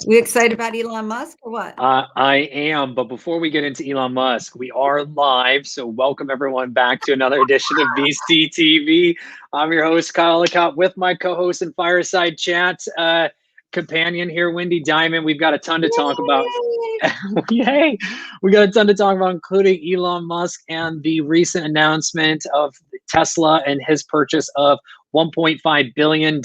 We excited about Elon Musk or what? I am, but before we get into Elon Musk, we are live. So welcome everyone back to another edition of VCTV. I'm your host, Kyle LaCotte, with my co-host and Fireside Chat companion here, Wendy Diamond. We've got a ton to talk about. Yay! We got a ton to talk about, including Elon Musk and the recent announcement of Tesla and his purchase of $1.5 billion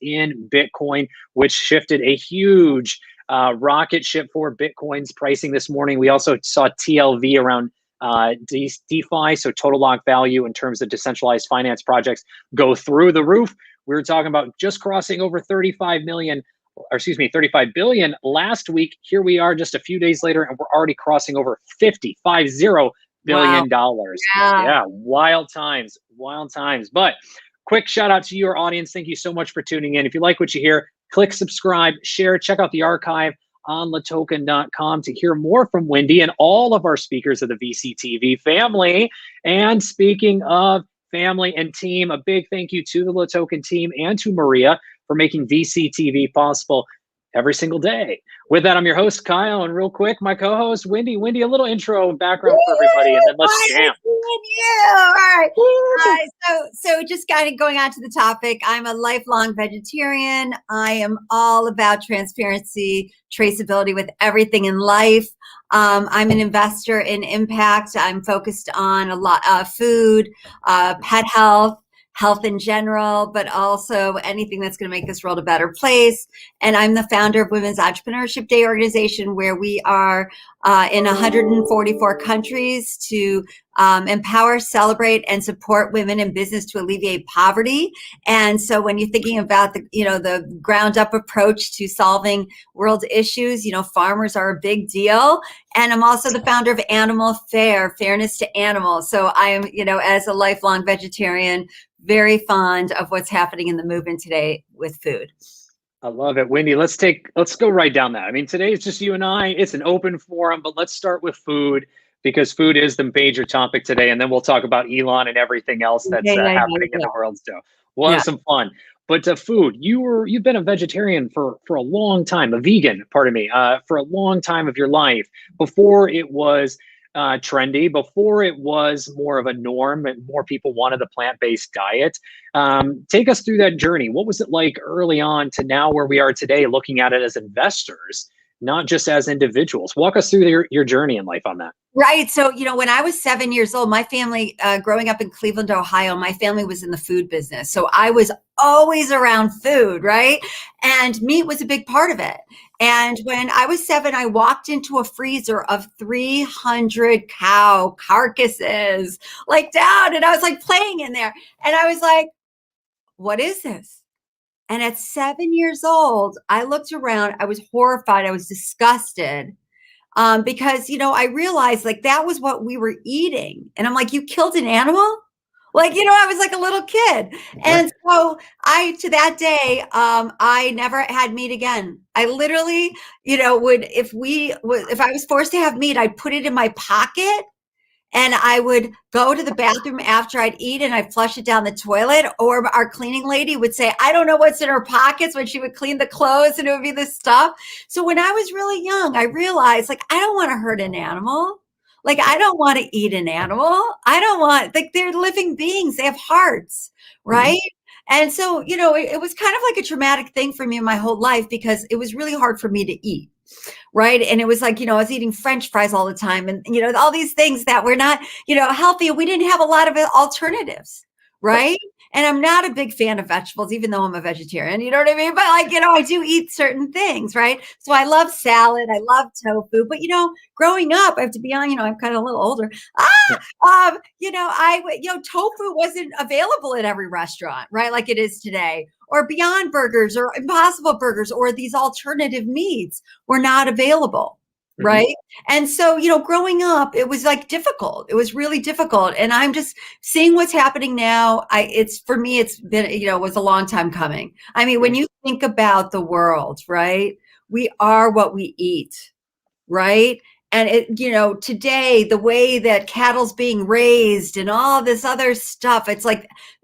in Bitcoin, which shifted a huge rocket ship for Bitcoin's pricing this morning. We also saw TLV around DeFi, so total lock value in terms of decentralized finance projects, go through the roof. We were talking about just crossing over 35 billion last week. Here we are just a few days later, and we're already crossing over $50 billion. Wow. Yeah, wild times. But quick shout out to your audience. Thank you so much for tuning in. If you like what you hear, click subscribe, share, check out the archive on LATOKEN.com to hear more from Wendy and all of our speakers of the VCTV family. And speaking of family and team, a big thank you to the LATOKEN team and to Maria for making VCTV possible every single day. With that, I'm your host, Kyle, and real quick, my co-host, Wendy. Wendy, a little intro and background for everybody, and then let's jam. All right. So just kind of going on to the topic, I'm a lifelong vegetarian. I am all about transparency, traceability with everything in life. I'm an investor in impact. I'm focused on a lot of food, pet health in general, but also anything that's going to make this world a better place. And I'm the founder of Women's Entrepreneurship Day organization, where we are in 144 countries to empower, celebrate, and support women in business to alleviate poverty. And so when you're thinking about the ground up approach to solving world issues, farmers are a big deal. And I'm also the founder of Animal Fair, Fairness to Animals. So I am, as a lifelong vegetarian, very fond of what's happening in the movement today with food. I love it. Wendy, let's go right down that. I mean, today is just you and I. It's an open forum, but let's start with food, because food is the major topic today. And then we'll talk about Elon and everything else that's happening in the world. So we'll have some fun. But food, you've been a vegetarian for a long time, a vegan, pardon me, for a long time of your life, before it was trendy, before it was more of a norm and more people wanted the plant-based diet. Take us through that journey. What was it like early on to now where we are today, looking at it as investors, not just as individuals? Walk us through your journey in life on that. Right. So, when I was 7 years old, my family, growing up in Cleveland, Ohio, my family was in the food business. So I was always around food, right? And meat was a big part of it. And when I was 7, I walked into a freezer of 300 cow carcasses, down, and I was playing in there. And I was like, what is this? And at 7 years old, I looked around, I was horrified, I was disgusted. Because, I realized that was what we were eating. And I'm like, you killed an animal? I was like a little kid. And so to that day, I never had meat again. I literally, if I was forced to have meat, I'd put it in my pocket. And I would go to the bathroom after I'd eat, and I'd flush it down the toilet. Or our cleaning lady would say, I don't know what's in her pockets, when she would clean the clothes, and it would be this stuff. So when I was really young, I realized I don't want to hurt an animal. I don't want to eat an animal. I don't want, they're living beings. They have hearts, right? Mm-hmm. And so, it was kind of like a traumatic thing for me my whole life, because it was really hard for me to eat. Right. And it was I was eating French fries all the time, and, all these things that were not, healthy. We didn't have a lot of alternatives. Right. And I'm not a big fan of vegetables, even though I'm a vegetarian, you know what I mean? But I do eat certain things. Right. So I love salad. I love tofu. But, growing up, I have to be honest, I'm kind of a little older. Tofu wasn't available at every restaurant, right? Like it is today. Or Beyond Burgers or Impossible Burgers or these alternative meats were not available. Right. Mm-hmm. And so, growing up, it was difficult. It was really difficult. And I'm just seeing what's happening now. For me, it's been, it was a long time coming. I mean, when you think about the world, right, we are what we eat. Right. And today, the way that cattle's being raised and all this other stuff, it's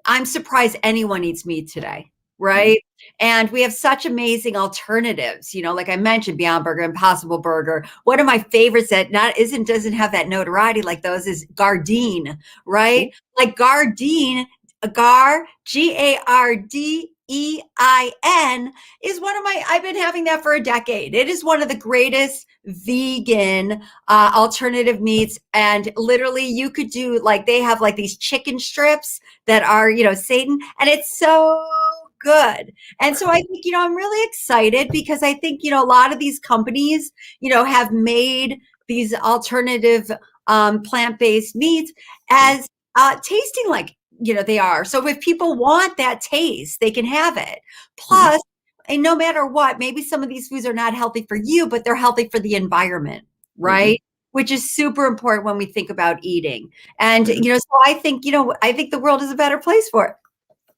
I'm surprised anyone eats meat today. Mhm. right? And we have such amazing alternatives, like I mentioned, Beyond Burger, Impossible Burger. One of my favorites that not isn't doesn't have that notoriety like those is Gardein, right? Ooh. Like Gardein, Gardein is one of my, I've been having that for a decade. It is one of the greatest vegan alternative meats. And literally you could do like, they have like these chicken strips that are, Satan, and it's so good. And so I think, I'm really excited because I think, a lot of these companies, have made these alternative plant-based meats Mhm. as tasting like, they are. So if people want that taste, they can have it. Mhm. Plus, and no matter what, maybe some of these foods are not healthy for you, but they're healthy for the environment, Mhm. right? Which is super important when we think about eating. And, Mhm. so I think, I think the world is a better place for it.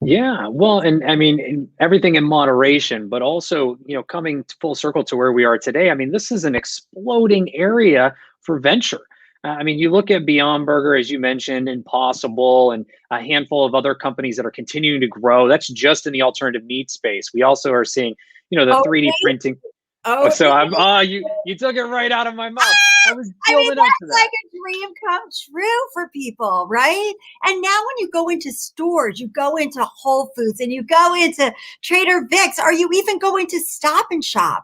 Yeah, well, and I mean, everything in moderation, but also, coming full circle to where we are today. I mean, this is an exploding area for venture. I mean, you look at Beyond Burger, as you mentioned, Impossible, and a handful of other companies that are continuing to grow. That's just in the alternative meat space. We also are seeing, the Oh, 3D printing. Oh, oh, so you took it right out of my mouth. I was I mean, building up to that's that. like a dream come true for people, right? And now when you go into stores, you go into Whole Foods and you go into Trader Vic's, or you even go into Stop and Shop.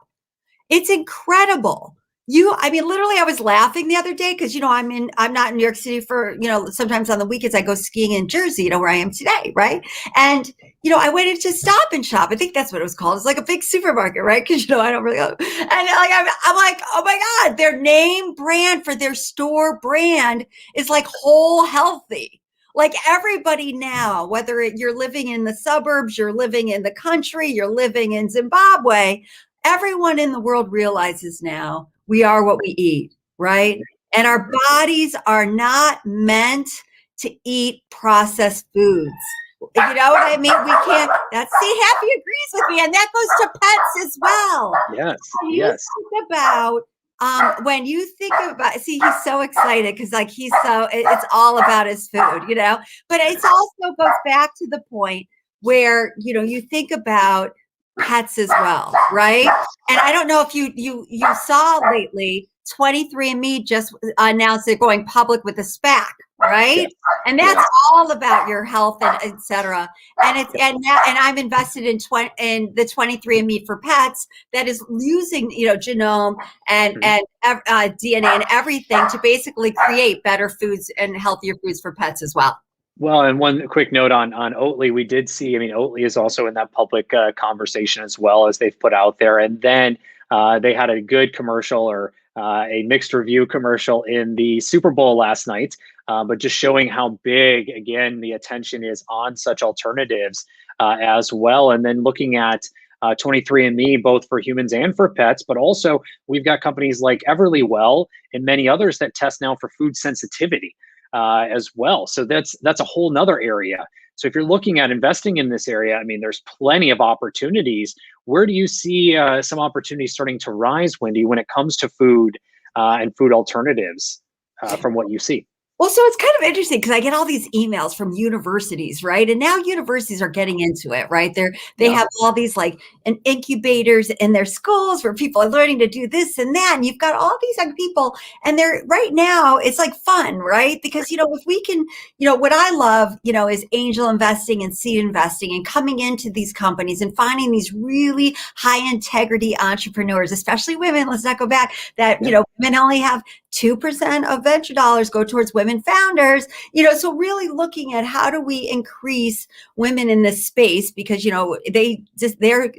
It's incredible. I mean, literally, I was laughing the other day because, I'm not in New York City for, sometimes on the weekends I go skiing in Jersey, where I am today, right? And, I went into Stop and Shop. I think that's what it was called. It's like a big supermarket, right? Because, I don't really go. And like, I'm like, oh my God, their name brand for their store brand is like Whole Healthy. Like everybody now, whether you're living in the suburbs, you're living in the country, you're living in Zimbabwe, everyone in the world realizes now we are what we eat, right? And our bodies are not meant to eat processed foods. You know what I mean? We can't. That's see, Happy agrees with me, and that goes to pets as well. Yes, When you yes. think about, see, he's so excited because like it's all about his food. But it's also goes back to the point where you think about pets as well, right? And I don't know if you saw lately, 23andMe just announced they're going public with a SPAC, right? Yes. And that's Yes. all about your health and et cetera. And it's Yep. and I'm invested in the 23andMe for pets that is using genome and Mhm. DNA and everything to basically create better foods and healthier foods for pets as well. Well, and one quick note on Oatly, we did see. I mean, Oatly is also in that public conversation as well as they've put out there, and then they had a good commercial or a mixed review commercial in the Super Bowl last night, but just showing how big again the attention is on such alternatives as well, and then looking at 23andMe both for humans and for pets, but also we've got companies like Everlywell and many others that test now for food sensitivity as well. So that's a whole nother area. So if you're looking at investing in this area, I mean, there's plenty of opportunities. Where do you see some opportunities starting to rise, Wendy, when it comes to food and food alternatives from what you see? Well, so it's kind of interesting because I get all these emails from universities, right? And now universities are getting into it, right? They Yeah. have all these like incubators in their schools where people are learning to do this and that, and you've got all these young people, and they're right now it's like fun, right? Because if we can, what I love, is angel investing and seed investing and coming into these companies and finding these really high integrity entrepreneurs, especially women. Let's not go back that Yeah. women only have 2% of venture dollars go towards women founders, so really looking at how do we increase women in this space because, they're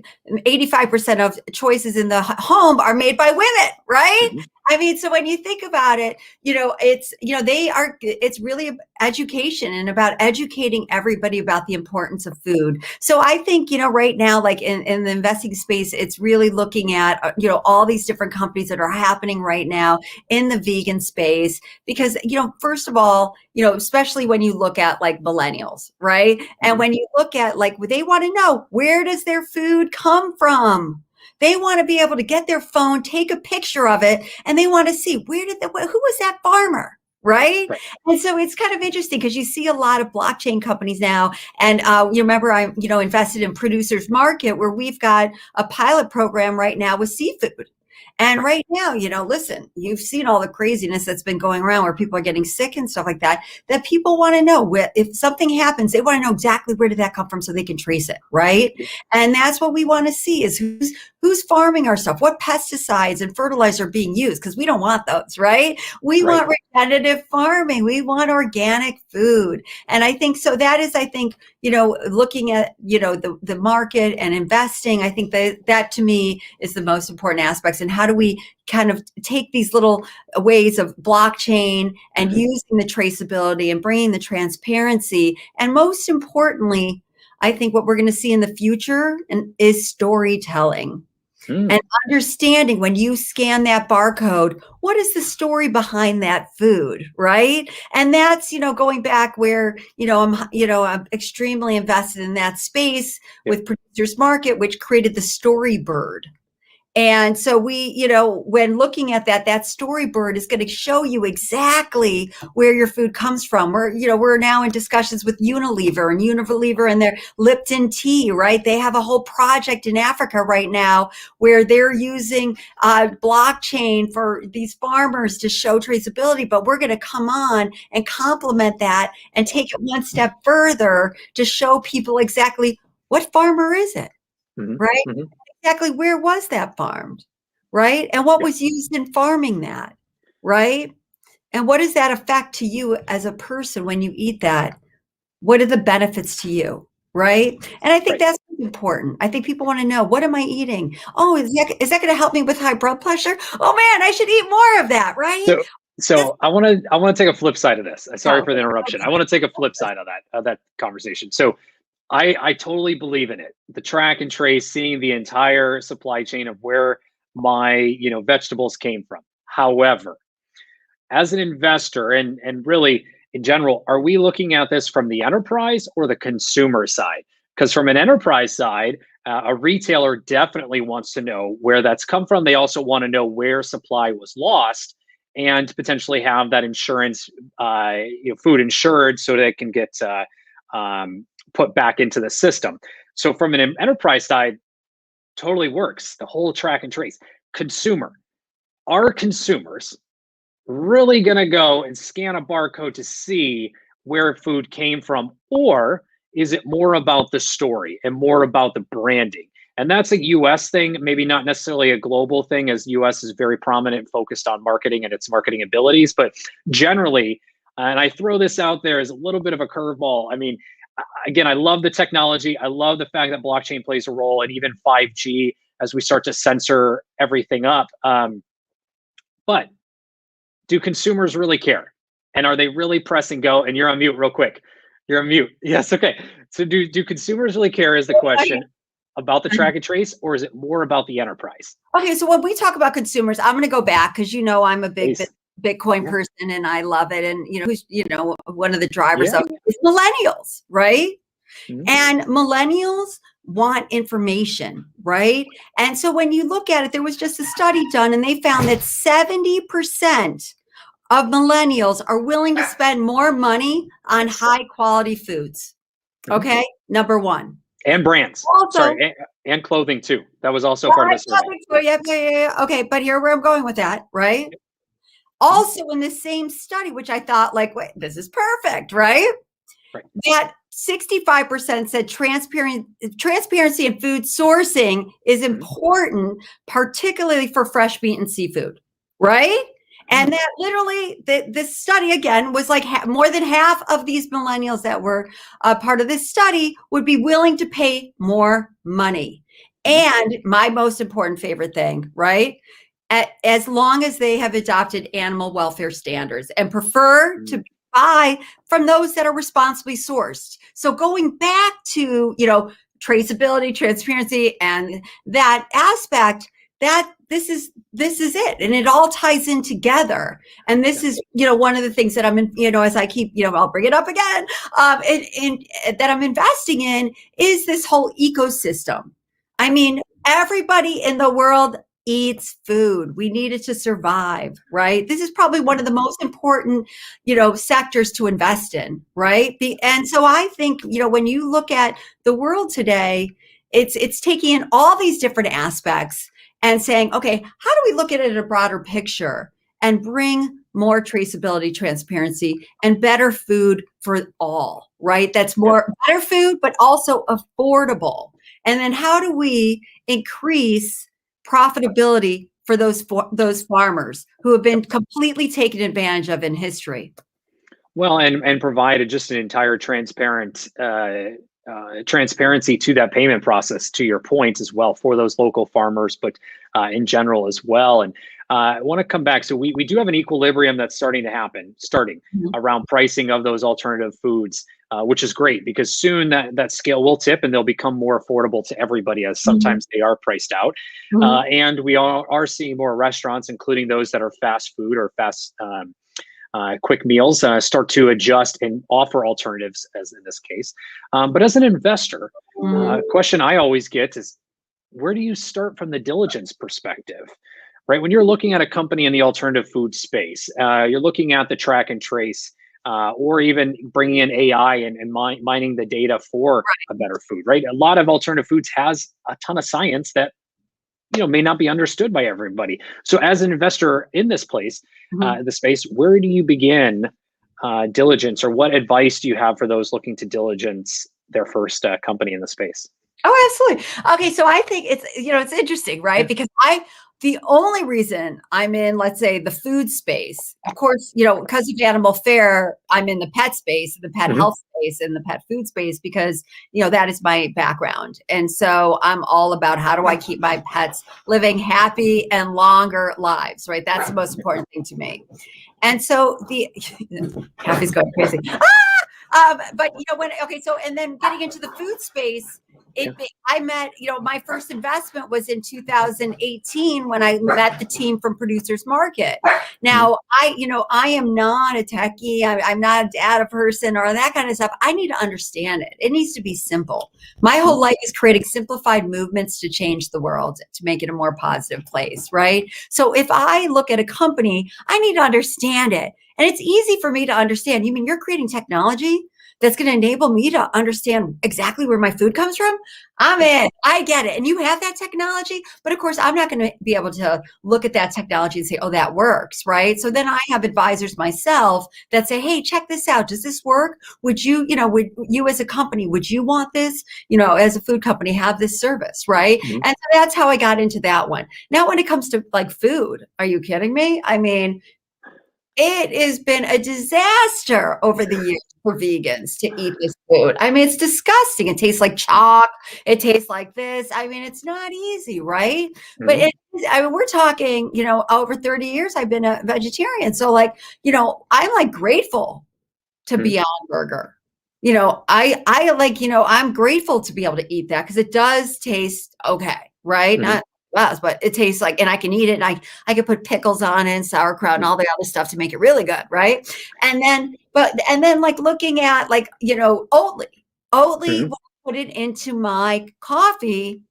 85% of choices in the home are made by women, right? Mhm. I mean, so when you think about it, it's really education and about educating everybody about the importance of food. So I think, right now, like in the investing space, it's really looking at, all these different companies that are happening right now in the vegan space because first of all especially when you look at like millennials, right? And Mhm. when you look at like they want to know, where does their food come from? They want to be able to get their phone, take a picture of it, and they want to see who was that farmer, right? Right. And so it's kind of interesting because you see a lot of blockchain companies now. And you remember I'm, invested in Producers Market, where we've got a pilot program right now with seafood. And right now, listen, you've seen all the craziness that's been going around where people are getting sick and stuff like that, that people want to know if something happens, they want to know exactly where did that come from so they can trace it, right? And that's what we want to see is who's farming our stuff, what pesticides and fertilizer are being used, because we don't want those, right? We Right. want regenerative farming. We want organic food. And I think so that is, I think, looking at, the market and investing, I think that to me is the most important aspects. And how do we kind of take these little ways of blockchain and using the traceability and bringing the transparency. And most importantly, I think what we're going to see in the future is storytelling. And understanding when you scan that barcode, what is the story behind that food, right? And that's, going back where, I'm extremely invested in that space with Producers Market, which created the Storybird. And so we, when looking at that Storybird is going to show you exactly where your food comes from. We're now in discussions with Unilever and their Lipton tea, right? They have a whole project in Africa right now where they're using blockchain for these farmers to show traceability, but we're going to come on and complement that and take it one step further to show people exactly what farmer is it, right? Exactly where was that farmed, right? And what was used in farming that, right? And what does that affect to you as a person when you eat that? What are the benefits to you, right? And I think that's important. I think people want to know, what am I eating? Oh, is that going to help me with high blood pressure? Oh man, I should eat more of that, right? So I want to take a flip side of this. Sorry for the interruption. I want to take a flip side of that conversation. So I totally believe in it. The track and trace, seeing the entire supply chain of where my vegetables came from. However, as an investor and really in general, are we looking at this from the enterprise or the consumer side? Because from an enterprise side, a retailer definitely wants to know where that's come from. They also want to know where supply was lost and potentially have that insurance, food insured so that it can get put back into the system. So from an enterprise side, totally works. The whole track and trace. Consumer, are consumers really going to go and scan a barcode to see where food came from? Or is it more about the story and more about the branding? And that's a US thing, maybe not necessarily a global thing, as US is very prominent, focused on marketing and its marketing abilities. But generally, and I throw this out there as a little bit of a curveball. I mean, again, I love the technology. I love the fact that blockchain plays a role, and even 5G as we start to censor everything up. But do consumers really care? And are they really pressing go? And you're on mute real quick. You're on mute. Yes, okay. So do consumers really care is the question about the track and trace, or is it more about the enterprise? Okay, so when we talk about consumers, I'm going to go back because I'm a big Bitcoin person and I love it. And who's one of the drivers of it is millennials, right? And millennials want information, right? And so when you look at it, there was just a study done and they found that 70% of millennials are willing to spend more money on high quality foods. Okay, number one. And brands. Also, and clothing too. That was also part of the survey. Yeah. Okay, but here where I'm going with that, right? Also in the same study, which I thought wait, this is perfect, right? That 65% said transparency in food sourcing is important, particularly for fresh meat and seafood, right? And that literally, this study again was more than half of these millennials that were part of this study would be willing to pay more money. And my most important favorite thing, right? As long as they have adopted animal welfare standards and prefer to buy from those that are responsibly sourced. So going back to, traceability, transparency, and that aspect, that this is it. And it all ties in together. And this is, one of the things that I'm in, as I keep, I'll bring it up again, and that I'm investing in is this whole ecosystem. I mean, everybody in the world eats food. We need it to survive, right? This is probably one of the most important, sectors to invest in, right? And so I think, when you look at the world today, it's taking in all these different aspects and saying, okay, how do we look at it in a broader picture and bring more traceability, transparency, and better food for all, right? That's more better food, but also affordable. And then how do we increase profitability for those farmers who have been completely taken advantage of in history? Well, and provided just an entire transparency to that payment process, to your point as well, for those local farmers, but in general as well. And I want to come back. So we do have an equilibrium that's starting to happen, around pricing of those alternative foods, which is great, because soon that scale will tip and they'll become more affordable to everybody, as sometimes they are priced out. And we are seeing more restaurants, including those that are fast food or quick meals, start to adjust and offer alternatives, as in this case. But as an investor, question I always get is, where do you start from the diligence perspective? Right, when you're looking at a company in the alternative food space, you're looking at the track and trace, or even bringing in AI and mining the data for a better food. Right, a lot of alternative foods has a ton of science that may not be understood by everybody. So as an investor in this place, the space, where do you begin diligence, or what advice do you have for those looking to diligence their first company in the space? Oh, absolutely. Okay, so I think it's interesting, right? Because the only reason I'm in, let's say, the food space, of course, because of animal fare, I'm in the pet space, the pet health space, and the pet food space, because that is my background. And so I'm all about, how do I keep my pets living happy and longer lives, right? That's the most important thing to me. And so Kathy's going crazy. But and then getting into the food space, I met, my first investment was in 2018 when I met the team from Producers Market. Now, I am not a techie. I'm not a data person or that kind of stuff. I need to understand it. It needs to be simple. My whole life is creating simplified movements to change the world, to make it a more positive place, right? So if I look at a company, I need to understand it. And it's easy for me to understand. You mean you're creating technology that's going to enable me to understand exactly where my food comes from? I'm in. I get it. And you have that technology. But of course, I'm not going to be able to look at that technology and say, oh, that works, right? So then I have advisors myself that say, hey, check this out. Does this work? Would you, would you as a company, would you want this, as a food company, have this service, right? And so that's how I got into that one. Now, when it comes to like food, are you kidding me? I mean, it has been a disaster over the years for vegans to eat this food. I mean, it's disgusting. It tastes like chalk. It tastes like this. I mean, it's not easy, right? But we're talking, over 30 years, I've been a vegetarian. So I'm like grateful to Beyond Burger. I'm grateful to be able to eat that, because it does taste okay, right? Not but it tastes like, and I can eat it, and I can put pickles on it and sauerkraut and all the other stuff to make it really good, right? And then like looking at Oatly, when I put it into my coffee,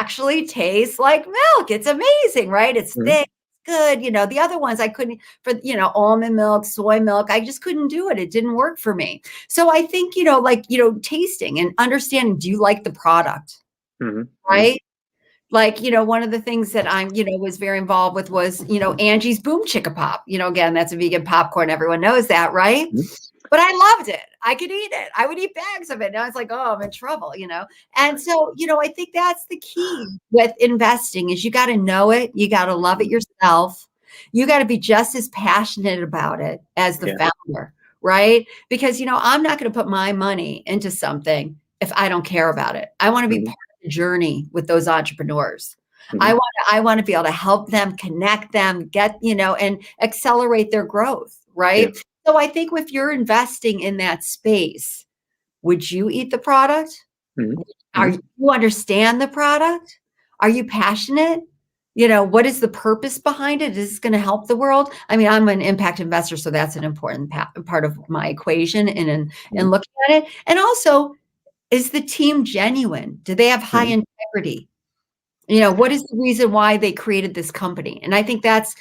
actually tastes like milk. It's amazing, right? It's thick, good. The other ones I couldn't, for almond milk, soy milk, I just couldn't do it. It didn't work for me. So I think tasting and understanding, do you like the product, right? One of the things that I'm, was very involved with was, Angie's Boom Chicka Pop. Again, that's a vegan popcorn. Everyone knows that, right? But I loved it. I could eat it. I would eat bags of it. Now it's like, oh, I'm in trouble, And so, I think that's the key with investing, is you got to know it. You got to love it yourself. You got to be just as passionate about it as the founder, right? Because, I'm not going to put my money into something if I don't care about it. I want to be part of the journey with those entrepreneurs. I want to be able to help them, connect them, get, and accelerate their growth, right? So I think if you're investing in that space, would you eat the product? Are you understand the product? Are you passionate? What is the purpose behind it? Is this going to help the world? I mean, I'm an impact investor, so that's an important part of my equation in looking at it. And also, is the team genuine? Do they have high integrity? What is the reason why they created this company? And I think that's,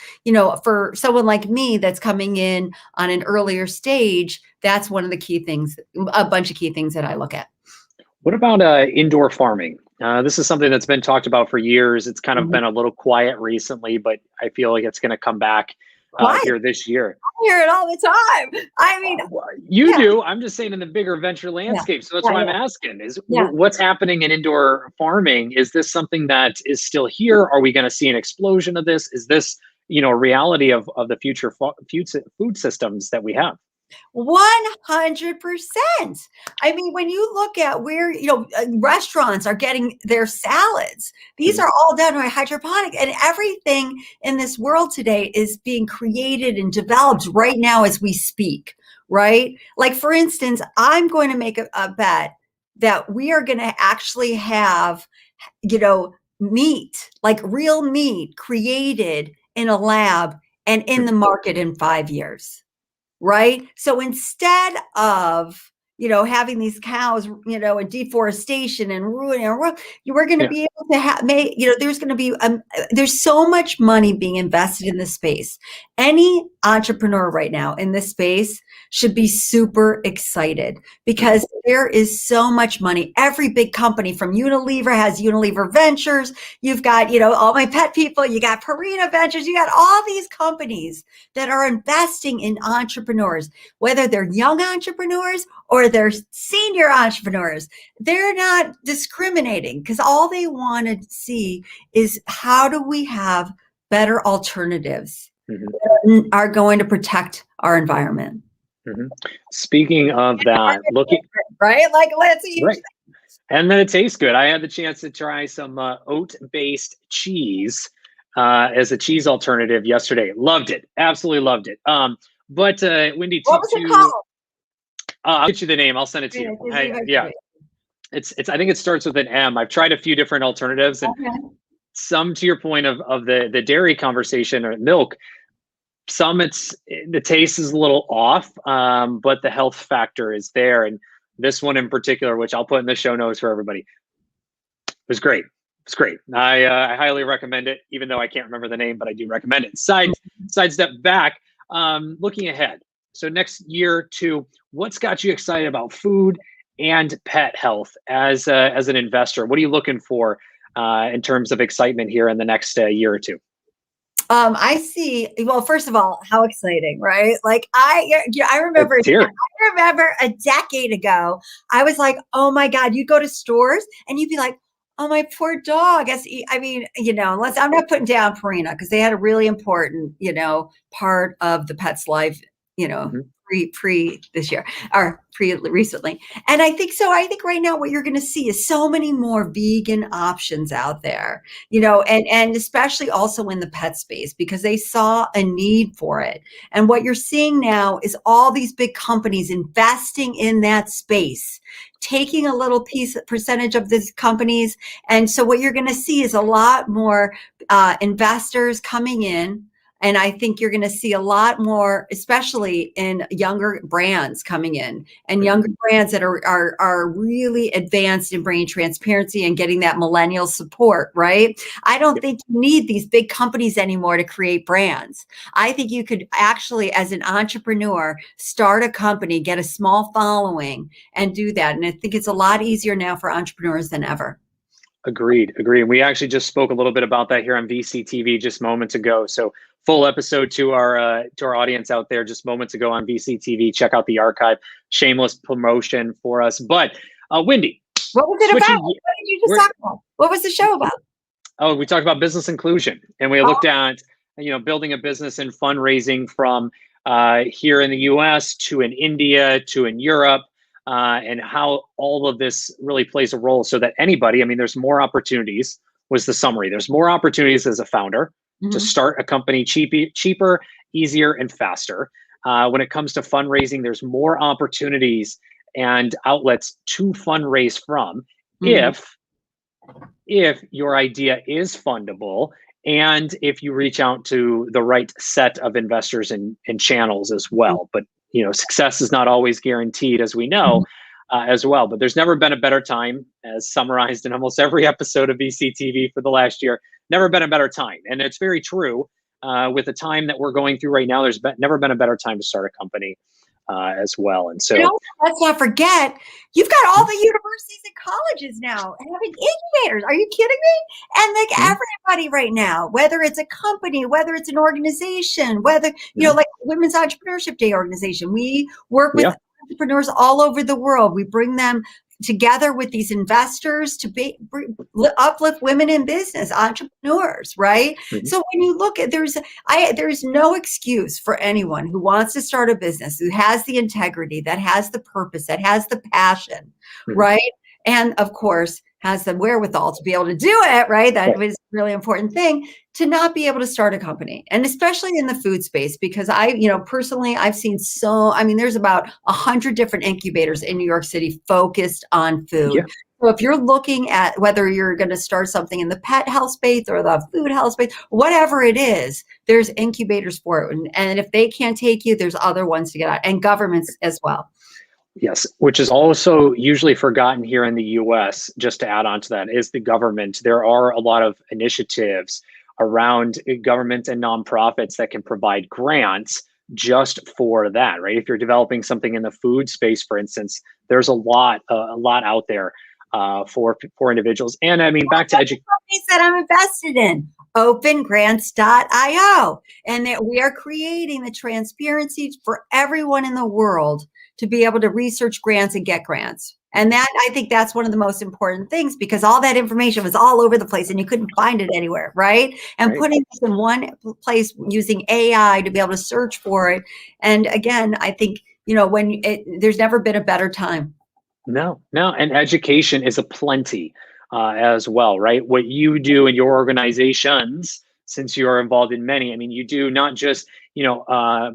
for someone like me that's coming in on an earlier stage, that's one of the key things, a bunch of key things that I look at. What about indoor farming? This is something that's been talked about for years. It's kind of been a little quiet recently, but I feel like it's going to come back Quiet. here this year. I hear it all the time. I mean, you do. I'm just saying in the bigger venture landscape. So that's why I'm asking is what's happening in indoor farming? Is this something that is still here? Are we going to see an explosion of this? Is this, a reality of the future food systems that we have? 100%. I mean, when you look at where, restaurants are getting their salads, these are all done by hydroponic, and everything in this world today is being created and developed right now as we speak, right? Like, for instance, I'm going to make a bet that we are going to actually have, meat, like real meat created in a lab and in the market in 5 years. Right. So instead of, having these cows, and deforestation and ruining our world, we're going to be able to have, there's going to be, there's so much money being invested in this space. Any entrepreneur right now in this space should be super excited because there is so much money. Every big company from Unilever has Unilever Ventures. You've got, all my pet people, you got Purina Ventures, you got all these companies that are investing in entrepreneurs, whether they're young entrepreneurs or they're senior entrepreneurs. They're not discriminating because all they want to see is how do we have better alternatives that are going to protect our environment. Speaking of that, looking right, like let's eat. Right. And then it tastes good. I had the chance to try some oat-based cheese as a cheese alternative yesterday. Loved it, absolutely loved it. But Wendy, what was it called? I'll get you the name. I'll send it to you. It's. I think it starts with an M. I've tried a few different alternatives, and some, to your point of the dairy conversation or milk. Some the taste is a little off, but the health factor is there. And this one in particular, which I'll put in the show notes for everybody, was great. It's great. I highly recommend it, even though I can't remember the name, but I do recommend it. Sidestep back, looking ahead. So next year or two, what's got you excited about food and pet health as an investor? What are you looking for in terms of excitement here in the next year or two? I see. Well, first of all, how exciting, right? Like I remember a decade ago, I was like, oh my God, you'd go to stores and you'd be like, oh, my poor dog. I mean, unless I'm not putting down Purina because they had a really important, part of the pet's life, pre this year or pre recently. And I think right now what you're going to see is so many more vegan options out there, and especially also in the pet space because they saw a need for it. And what you're seeing now is all these big companies investing in that space, taking a little percentage of these companies. And so what you're going to see is a lot more investors coming in. And I think you're going to see a lot more, especially in younger brands coming in and younger brands that are really advanced in bringing transparency and getting that millennial support, right? I don't think you need these big companies anymore to create brands. I think you could actually, as an entrepreneur, start a company, get a small following and do that. And I think it's a lot easier now for entrepreneurs than ever. Agreed. We actually just spoke a little bit about that here on VCTV just moments ago. So full episode to our audience out there just moments ago on VCTV. Check out the archive. Shameless promotion for us. But Wendy, what was it about? What did you just talk about? What was the show about? Oh, we talked about business inclusion, and we looked at building a business and fundraising from here in the U.S. to in India to in Europe. And how all of this really plays a role so that anybody, there's more opportunities was the summary. There's more opportunities as a founder to start a company cheaper, easier, and faster. When it comes to fundraising, there's more opportunities and outlets to fundraise from if your idea is fundable and if you reach out to the right set of investors and channels as well. But success is not always guaranteed, as we know. as well. But there's never been a better time, as summarized in almost every episode of VCTV for the last year. Never been a better time, and it's very true. With the time that we're going through right now, never been a better time to start a company as well. And so, let's not forget, you've got all the universities and colleges now having incubators. Are you kidding me? And like everybody right now, whether it's a company, whether it's an organization, whether, like Women's Entrepreneurship Day organization, we work with entrepreneurs all over the world. We bring them together with these investors to uplift women in business, entrepreneurs, right? So when you look at, there's no excuse for anyone who wants to start a business, who has the integrity, that has the purpose, that has the passion, right? And of course, has the wherewithal to be able to do it, right? That was a really important thing, to not be able to start a company. And especially in the food space, because personally, I've seen there's about 100 different incubators in New York City focused on food. Yeah. So if you're looking at whether you're going to start something in the pet health space or the food health space, whatever it is, there's incubators for it. And if they can't take you, there's other ones to get out, and governments as well. Yes, which is also usually forgotten here in the US, just to add on to that, is the government. There are a lot of initiatives around government and nonprofits that can provide grants just for that, right? If you're developing something in the food space, for instance, there's a lot out there for individuals. And I mean, back to education. Companies that I'm invested in, opengrants.io, and that we are creating the transparency for everyone in the world to be able to research grants and get grants. And that, I think that's one of the most important things, because all that information was all over the place and you couldn't find it anywhere, right? And putting this in one place using AI to be able to search for it. And again, I think, there's never been a better time. No. And education is aplenty as well, right? What you do in your organizations, since you are involved in many, I mean, you do not just,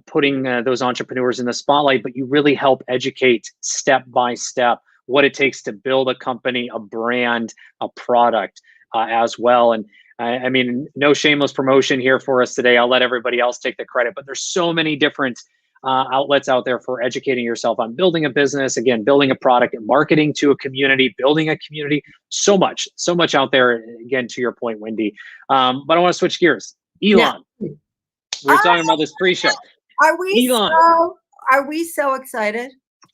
putting those entrepreneurs in the spotlight, but you really help educate step by step what it takes to build a company, a brand, a product as well. And I mean, no shameless promotion here for us today. I'll let everybody else take the credit, but there's so many different outlets out there for educating yourself on building a business, again, building a product and marketing to a community, building a community, so much out there, again, to your point, Wendy. But I want to switch gears. Elon, we were talking about this pre-show. Are we so excited?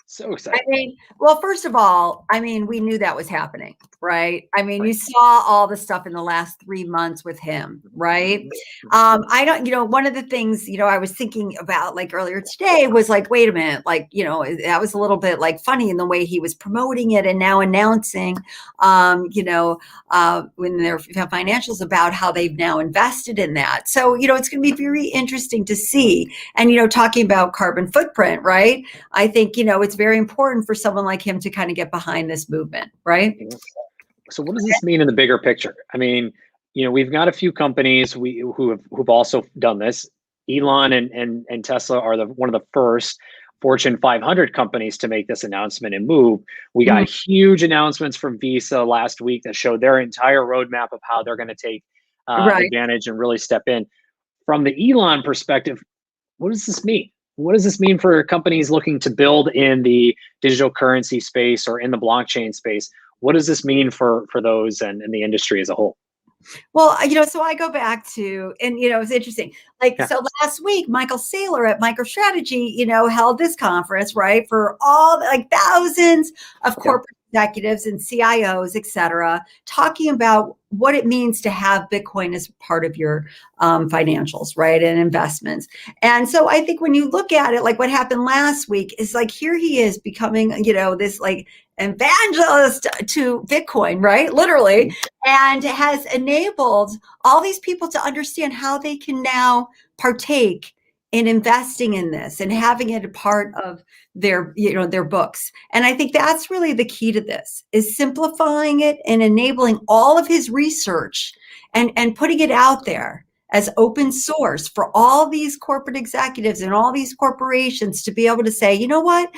So excited. I mean, well, first of all, we knew that was happening, right? I mean, you saw all the stuff in the last 3 months with him, right? One of the things, I was thinking about like earlier today was like, wait a minute, like, that was a little bit like funny in the way he was promoting it and now announcing, when their financials about how they've now invested in that. So, it's going to be very interesting to see. And, talking about carbon footprint, right? I think, it's very important for someone like him to kind of get behind this movement, right? So what does this mean in the bigger picture? I mean, we've got a few companies who've also done this. Elon and Tesla are one of the first Fortune 500 companies to make this announcement and move. We got huge announcements from Visa last week that showed their entire roadmap of how they're going to take advantage and really step in. From the Elon perspective, what does this mean? What does this mean for companies looking to build in the digital currency space or in the blockchain space? What does this mean for those and the industry as a whole? Well, so I go back to, and, it's interesting. So last week, Michael Saylor at MicroStrategy, held this conference, right, for all like thousands of corporate executives and CIOs, et cetera, talking about what it means to have Bitcoin as part of your financials, right, and investments. And so I think when you look at it, like what happened last week is like, here he is becoming, this like evangelist to Bitcoin, right, literally, and has enabled all these people to understand how they can now partake in investing in this and having it a part of their books. And I think that's really the key to this, is simplifying it and enabling all of his research and putting it out there as open source for all these corporate executives and all these corporations to be able to say, you know what,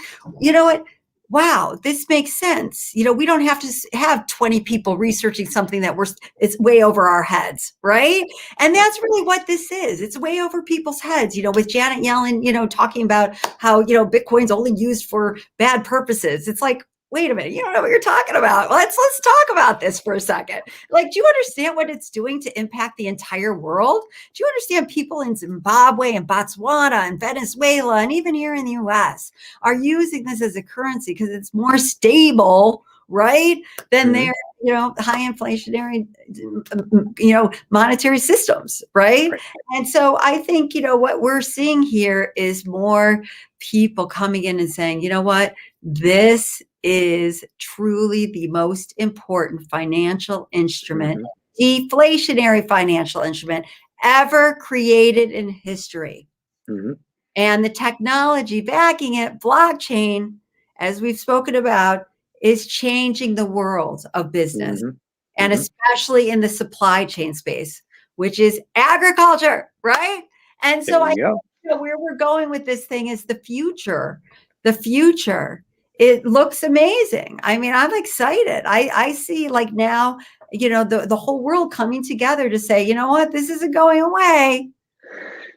wow, this makes sense. We don't have to have 20 people researching something that it's way over our heads, right? And that's really what this is. It's way over people's heads, with Janet Yellen, talking about how, Bitcoin's only used for bad purposes. It's like, wait a minute, you don't know what you're talking about. Let's talk about this for a second. Like, do you understand what it's doing to impact the entire world? Do you understand people in Zimbabwe and Botswana and Venezuela and even here in the US are using this as a currency because it's more stable, right? Than their, high inflationary, monetary systems, right? And so I think, what we're seeing here is more people coming in and saying, you know what, this is truly the most important financial instrument, deflationary financial instrument ever created in history. And the technology backing it, blockchain, as we've spoken about, is changing the world of business, and especially in the supply chain space, which is agriculture, right? And so where we're going with this thing is the future. The future. It looks amazing. I mean, I'm excited. I see like now, the whole world coming together to say, you know what, this isn't going away.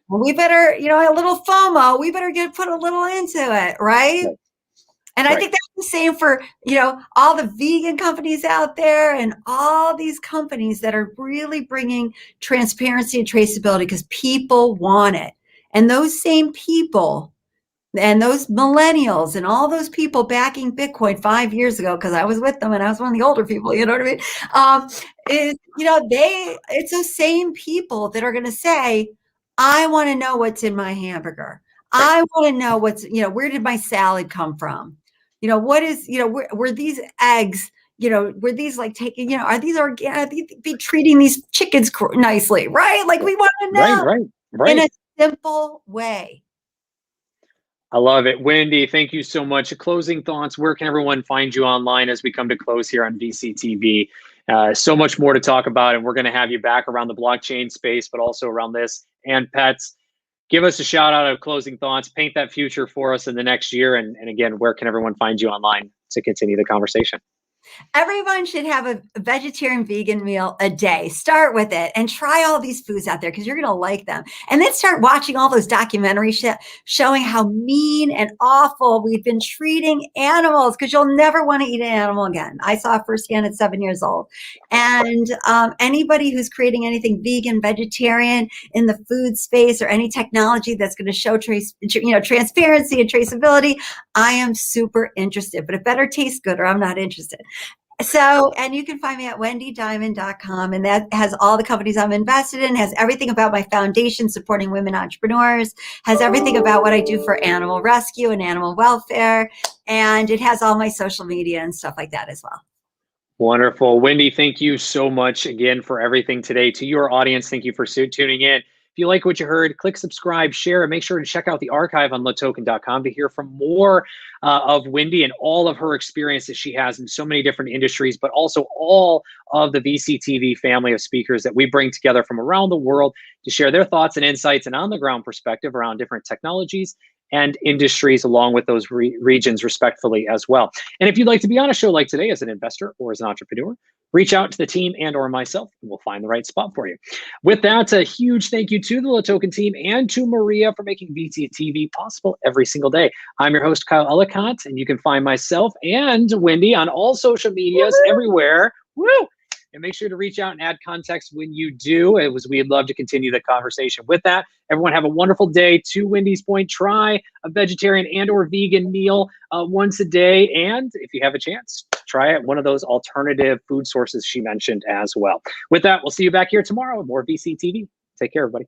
We better, a little FOMO, we better put a little into it, right? And I think that's the same for, all the vegan companies out there and all these companies that are really bringing transparency and traceability because people want it. And those same people and those millennials and all those people backing Bitcoin 5 years ago, because I was with them and I was one of the older people, you know what I mean? It's those same people that are going to say, I want to know what's in my hamburger. I want to know where did my salad come from? What is, were these eggs, were these like taking, are these organic, are they be treating these chickens nicely, right? Like we want to know in a simple way. I love it. Wendy, thank you so much. Closing thoughts, where can everyone find you online as we come to close here on VCTV? So much more to talk about, and we're going to have you back around the blockchain space, but also around this and pets. Give us a shout out of closing thoughts, paint that future for us in the next year. And again, where can everyone find you online to continue the conversation? Everyone should have a vegetarian vegan meal a day. Start with it and try all these foods out there because you're going to like them. And then start watching all those documentaries showing how mean and awful we've been treating animals because you'll never want to eat an animal again. I saw it firsthand at 7 years old. And anybody who's creating anything vegan, vegetarian in the food space or any technology that's going to show transparency and traceability, I am super interested. But it better taste good or I'm not interested. So, and you can find me at wendydiamond.com, and that has all the companies I'm invested in, has everything about my foundation supporting women entrepreneurs, has everything about what I do for animal rescue and animal welfare, and it has all my social media and stuff like that as well. Wonderful. Wendy, thank you so much again for everything today. To your audience, thank you for tuning in. If you like what you heard, click subscribe, share, and make sure to check out the archive on LATOKEN.com to hear from more of Wendy and all of her experience that she has in so many different industries, but also all of the VCTV family of speakers that we bring together from around the world to share their thoughts and insights and on-the-ground perspective around different technologies and industries along with those regions respectfully as well. And if you'd like to be on a show like today as an investor or as an entrepreneur, reach out to the team and or myself, and we'll find the right spot for you. With that, a huge thank you to the LATOKEN team and to Maria for making VCTV possible every single day. I'm your host, Kyle Ellicott, and you can find myself and Wendy on all social medias everywhere. Woo! And make sure to reach out and add context when you do. We'd love to continue the conversation. With that, everyone have a wonderful day. To Wendy's point, try a vegetarian and or vegan meal once a day. And if you have a chance, try it, one of those alternative food sources she mentioned as well. With that, we'll see you back here tomorrow with more VCTV. Take care, everybody.